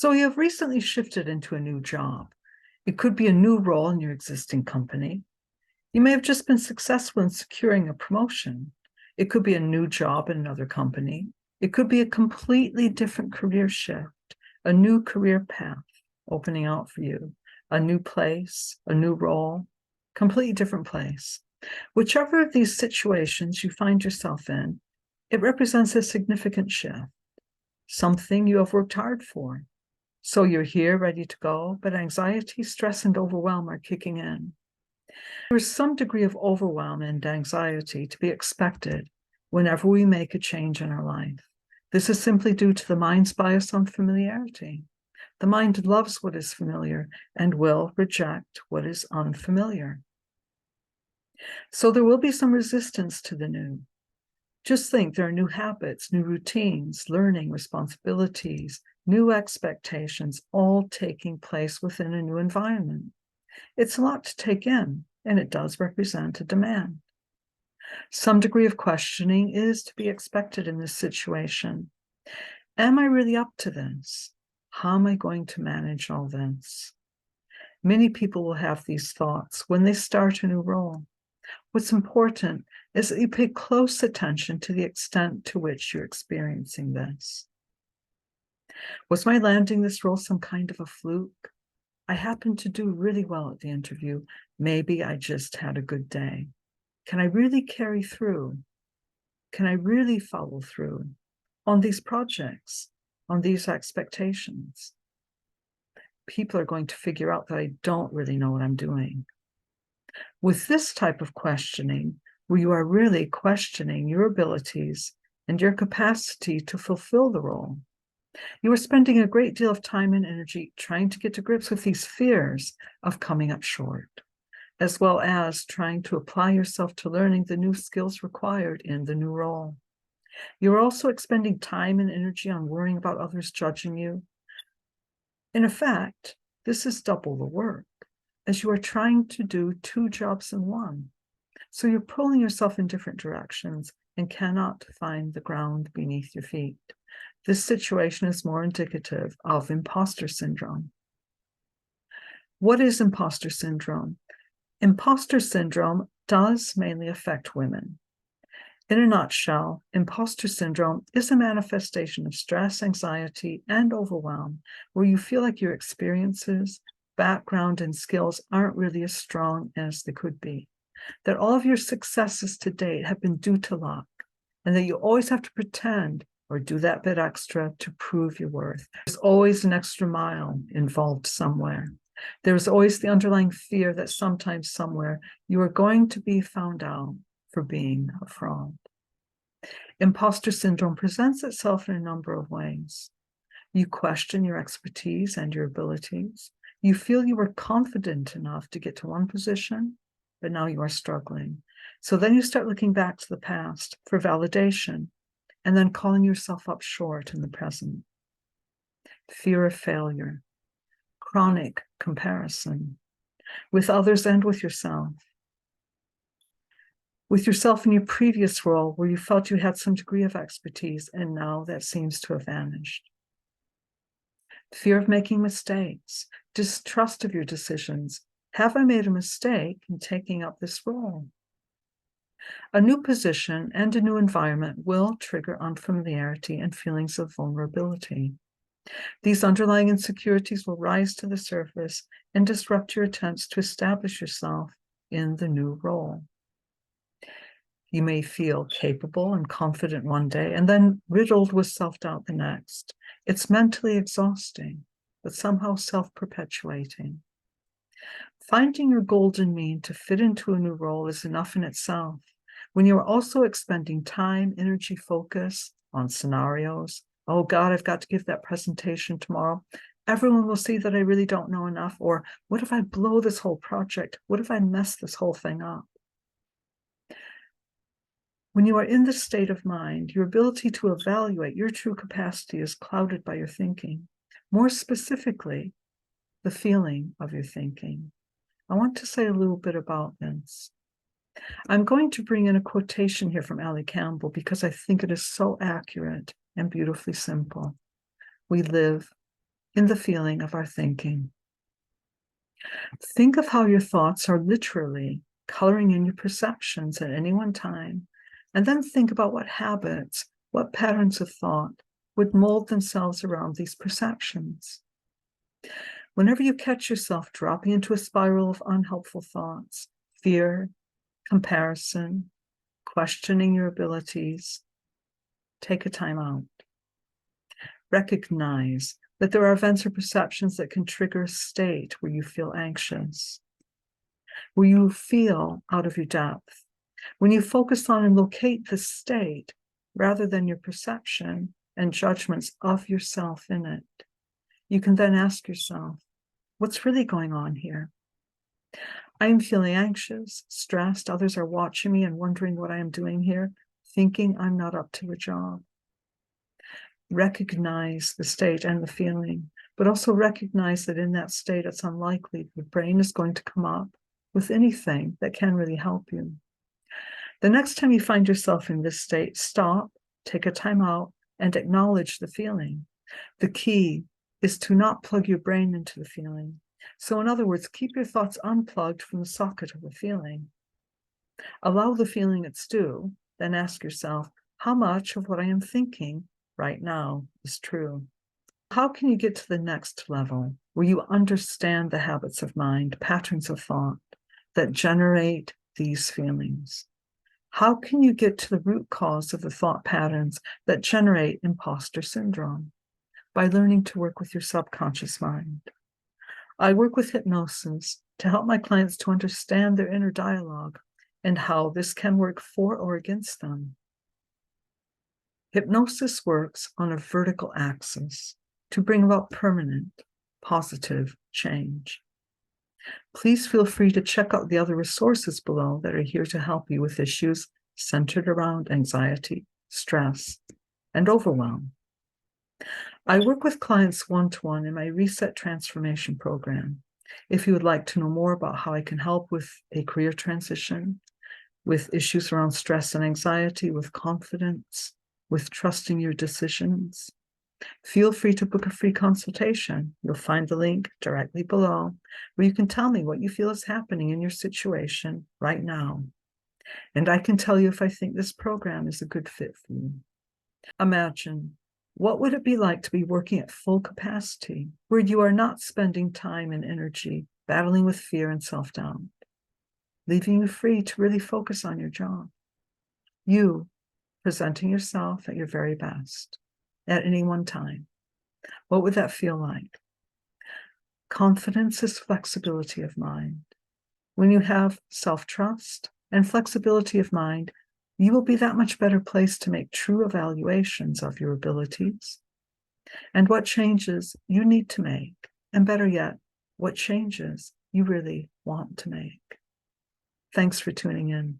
So you have recently shifted into a new job. It could be a new role in your existing company. You may have just been successful in securing a promotion. It could be a new job in another company. It could be a completely different career shift, a new career path opening out for you, a new place, a new role, completely different place. Whichever of these situations you find yourself in, it represents a significant shift, something you have worked hard for. So you're here ready to go, but anxiety, stress, and overwhelm are kicking in. There is some degree of overwhelm and anxiety to be expected whenever we make a change in our life. This is simply due to the mind's bias on familiarity. The mind loves what is familiar and will reject what is unfamiliar. So there will be some resistance to the new. Just think there are new habits, new routines, learning, responsibilities, new expectations, all taking place within a new environment. It's a lot to take in, and it does represent a demand. Some degree of questioning is to be expected in this situation. Am I really up to this? How am I going to manage all this? Many people will have these thoughts when they start a new role. What's important is that you pay close attention to the extent to which you're experiencing this. Was my landing this role some kind of a fluke? I happened to do really well at the interview. Maybe I just had a good day. Can I really carry through? Can I really follow through on these projects, on these expectations? People are going to figure out that I don't really know what I'm doing. With this type of questioning, where you are really questioning your abilities and your capacity to fulfill the role, you are spending a great deal of time and energy trying to get to grips with these fears of coming up short, as well as trying to apply yourself to learning the new skills required in the new role. You're also expending time and energy on worrying about others judging you. In effect, this is double the work, as you are trying to do two jobs in one. So you're pulling yourself in different directions and cannot find the ground beneath your feet. This situation is more indicative of impostor syndrome. What is impostor syndrome? Impostor syndrome does mainly affect women. In a nutshell, impostor syndrome is a manifestation of stress, anxiety, and overwhelm, where you feel like your experiences, background, and skills aren't really as strong as they could be, that all of your successes to date have been due to luck, and that you always have to pretend or do that bit extra to prove your worth. There's always an extra mile involved somewhere. There's always the underlying fear that sometimes, somewhere, you are going to be found out for being a fraud. Imposter syndrome presents itself in a number of ways. You question your expertise and your abilities. You feel you were confident enough to get to one position, but now you are struggling. So then you start looking back to the past for validation and then calling yourself up short in the present. Fear of failure, chronic comparison with others and with yourself. With yourself in your previous role where you felt you had some degree of expertise, and now that seems to have vanished. Fear of making mistakes, distrust of your decisions. Have I made a mistake in taking up this role? A new position and a new environment will trigger unfamiliarity and feelings of vulnerability. These underlying insecurities will rise to the surface and disrupt your attempts to establish yourself in the new role. You may feel capable and confident one day and then riddled with self-doubt the next. It's mentally exhausting, but somehow self-perpetuating. Finding your golden mean to fit into a new role is enough in itself. When you are also expending time, energy, focus on scenarios, oh God, I've got to give that presentation tomorrow. Everyone will see that I really don't know enough. Or what if I blow this whole project? What if I mess this whole thing up? When you are in this state of mind, your ability to evaluate your true capacity is clouded by your thinking. More specifically, the feeling of your thinking. I want to say a little bit about this. I'm going to bring in a quotation here from Ali Campbell because I think it is so accurate and beautifully simple. We live in the feeling of our thinking. Think of how your thoughts are literally coloring in your perceptions at any one time, and then think about what habits, what patterns of thought would mold themselves around these perceptions. Whenever you catch yourself dropping into a spiral of unhelpful thoughts, fear, comparison, questioning your abilities, take a time out. Recognize that there are events or perceptions that can trigger a state where you feel anxious, where you feel out of your depth. When you focus on and locate the state rather than your perception and judgments of yourself in it, you can then ask yourself, what's really going on here? I am feeling anxious, stressed. Others are watching me and wondering what I am doing here, thinking I'm not up to a job. Recognize the state and the feeling, but also recognize that in that state, it's unlikely the brain is going to come up with anything that can really help you. The next time you find yourself in this state, stop, take a time out, and acknowledge the feeling. The key is to not plug your brain into the feeling. So in other words, keep your thoughts unplugged from the socket of the feeling. Allow the feeling its due, then ask yourself, how much of what I am thinking right now is true? How can you get to the next level where you understand the habits of mind, patterns of thought that generate these feelings? How can you get to the root cause of the thought patterns that generate imposter syndrome? By learning to work with your subconscious mind. I work with hypnosis to help my clients to understand their inner dialogue and how this can work for or against them. Hypnosis works on a vertical axis to bring about permanent, positive change. Please feel free to check out the other resources below that are here to help you with issues centered around anxiety, stress, and overwhelm. I work with clients one-to-one in my Reset Transformation program. If you would like to know more about how I can help with a career transition, with issues around stress and anxiety, with confidence, with trusting your decisions, feel free to book a free consultation. You'll find the link directly below where you can tell me what you feel is happening in your situation right now. And I can tell you if I think this program is a good fit for you. Imagine, what would it be like to be working at full capacity, where you are not spending time and energy battling with fear and self-doubt, leaving you free to really focus on your job? You presenting yourself at your very best at any one time. What would that feel like? Confidence is flexibility of mind. When you have self-trust and flexibility of mind, you will be that much better placed to make true evaluations of your abilities and what changes you need to make, and better yet, what changes you really want to make. Thanks for tuning in.